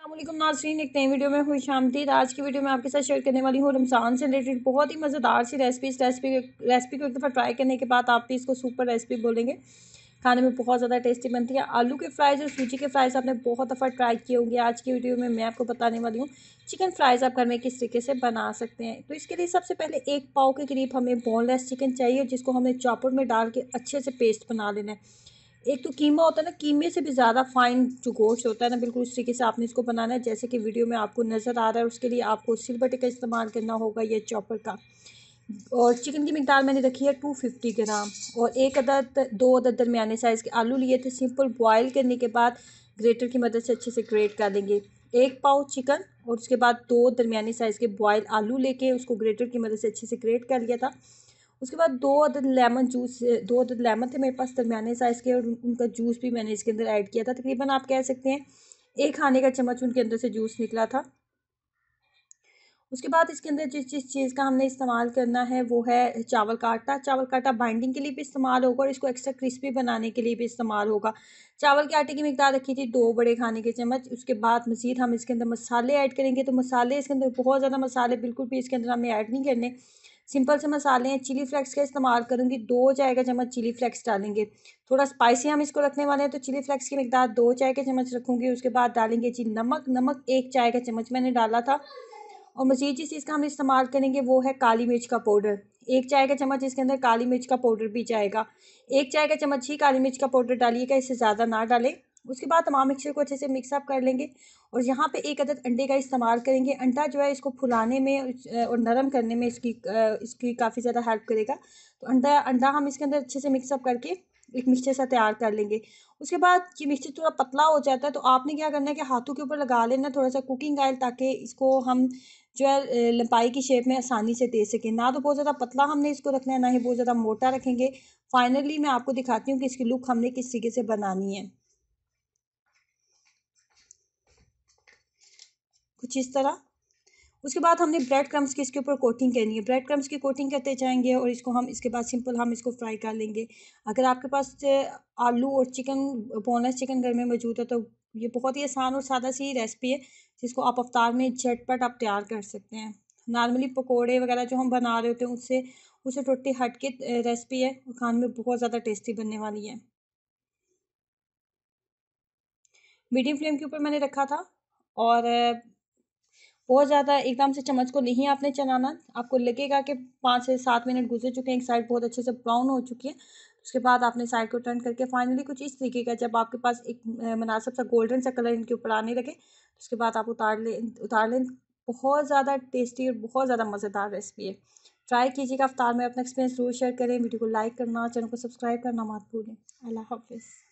अस्सलामुअलैकुम नाज़रीन, एक नई वीडियो में खुश आमदीद। आज की वीडियो में आपके साथ शेयर करने वाली हूँ रमज़ान से रिलेटेड बहुत ही मज़ेदार सी रेसिपी को एक दफ़ा ट्राई करने के बाद आप भी इसको सुपर रेसिपी बोलेंगे। खाने में बहुत ज़्यादा टेस्टी बनती है। आलू के फ्राइज़ और सूजी के फ्राइज़ आपने बहुत दफ़ा ट्राई किए होंगे। आज की वीडियो में मैं आपको बताने वाली हूँ चिकन फ्राइज़ आप घर में किस तरीके से बना सकते हैं। तो इसके लिए सबसे पहले 1 पाव के करीब हमें बोनलेस चिकन चाहिए, जिसको हमें चॉपर में डाल के अच्छे से पेस्ट बना लेना है। एक तो कीमा होता है ना, कीमे से भी ज़्यादा फाइन जो गोश्त होता है ना, बिल्कुल उस तरीके से आपने इसको बनाना है जैसे कि वीडियो में आपको नज़र आ रहा है। उसके लिए आपको सिलबट्टे का इस्तेमाल करना होगा या चॉपर का। और चिकन की मिकदार मैंने रखी है 250 ग्राम। और दो अदद दरमियाने साइज़ के आलू लिए थे। सिंपल बॉयल करने के बाद ग्रेटर की मदद से अच्छे से ग्रेट कर लेंगे। 1 पाव चिकन और उसके बाद 2 दरमियाने साइज़ के बॉयल आलू लेके उसको ग्रेटर की मदद से अच्छे से ग्रेट कर लिया था। उसके बाद 2 अदद लेमन थे मेरे पास दरमियाने साइज़ के, और उनका जूस भी मैंने इसके अंदर ऐड किया था। तकरीबन आप कह सकते हैं 1 खाने का चम्मच उनके अंदर से जूस निकला था। उसके बाद इसके अंदर जिस चीज़ का हमने इस्तेमाल करना है वो है चावल का आटा। चावल का आटा बाइंडिंग के लिए भी इस्तेमाल होगा और इसको एक्स्ट्रा क्रिस्पी बनाने के लिए भी इस्तेमाल होगा। चावल के आटे की मिकदार रखी थी 2 बड़े खाने के चम्मच। उसके बाद मज़ीद हम इसके अंदर मसाले ऐड करेंगे। तो मसाले इसके अंदर बहुत ज़्यादा मसाले बिल्कुल भी इसके अंदर हमने ऐड नहीं करने। सिंपल से मसाले हैं। चिली फ्लेक्स का इस्तेमाल करूँगी, 2 चाय का चम्मच चिली फ्लेक्स डालेंगे। थोड़ा स्पाइसी हम इसको रखने वाले हैं तो चिली फ्लेक्स की मिकदार 2 चाय के चम्मच रखूँगी। उसके बाद डालेंगे जी नमक। नमक 1 चाय का चम्मच मैंने डाला था। और मज़ीद जिस चीज़ का हम इस्तेमाल करेंगे वो है काली मिर्च का पाउडर। 1 चाय का चम्मच इसके अंदर काली मिर्च का पाउडर भी जाएगा। 1 चाय का चम्मच ही काली मिर्च का पाउडर डालिएगा, इससे ज़्यादा ना डालें। उसके बाद तमाम मिक्सचर को अच्छे से मिक्स अप कर लेंगे और यहाँ पे 1 अदद अंडे का इस्तेमाल करेंगे। अंडा जो है इसको फुलाने में और नरम करने में इसकी काफ़ी ज़्यादा हेल्प करेगा। तो अंडा अंडा हम इसके अंदर अच्छे से मिक्स अप करके एक मिक्सचर सा तैयार कर लेंगे। उसके बाद ये मिक्सचर थोड़ा पतला हो जाता है तो आपने क्या करना है कि हाथों के ऊपर लगा लेना थोड़ा सा कुकिंग ऑयल, ताकि इसको हम जो है लंबाई की शेप में आसानी से दे सकें। ना तो बहुत ज़्यादा पतला हमने इसको रखना है, ना ही बहुत ज़्यादा मोटा रखेंगे। फाइनली मैं आपको दिखाती हूँ कि इसकी लुक हमने किस तरीके से बनानी है। कुछ इस तरह। उसके बाद हमने ब्रेड क्रम्स की इसके ऊपर कोटिंग करनी है। ब्रेड क्रम्स की कोटिंग करते जाएंगे और इसको हम इसके बाद सिंपल हम इसको फ्राई कर लेंगे। अगर आपके पास आलू और चिकन, बोनलेस चिकन घर में मौजूद है तो ये बहुत ही आसान और सादा सी रेसिपी है, जिसको आप अफ्तार में झटपट आप तैयार कर सकते हैं। नॉर्मली पकोड़े वगैरह जो हम बना रहे होते हैं उससे टोटली हट के रेसिपी है और खाने में बहुत ज़्यादा टेस्टी बनने वाली है। मीडियम फ्लेम के ऊपर मैंने रखा था। और बहुत ज़्यादा एकदम से चम्मच को नहीं आपने चलाना। आपको लगेगा कि 5 से 7 मिनट गुजर चुके हैं, एक साइड बहुत अच्छे से ब्राउन हो चुकी है। उसके बाद आपने साइड को टर्न करके फाइनली कुछ इस तरीके का जब आपके पास एक मुनासिब सा गोल्डन सा कलर इनके ऊपर आने लगे, उसके बाद आप उतार लें। बहुत ज़्यादा टेस्टी और बहुत ज़्यादा मज़ेदार रेसिपी है। ट्राई कीजिएगा, अफ्तार में अपना एक्सपीरियंस ज़रूर शेयर करें। वीडियो को लाइक करना, चैनल को सब्सक्राइब करना मत भूलें। अल्लाह हाफ़िज़।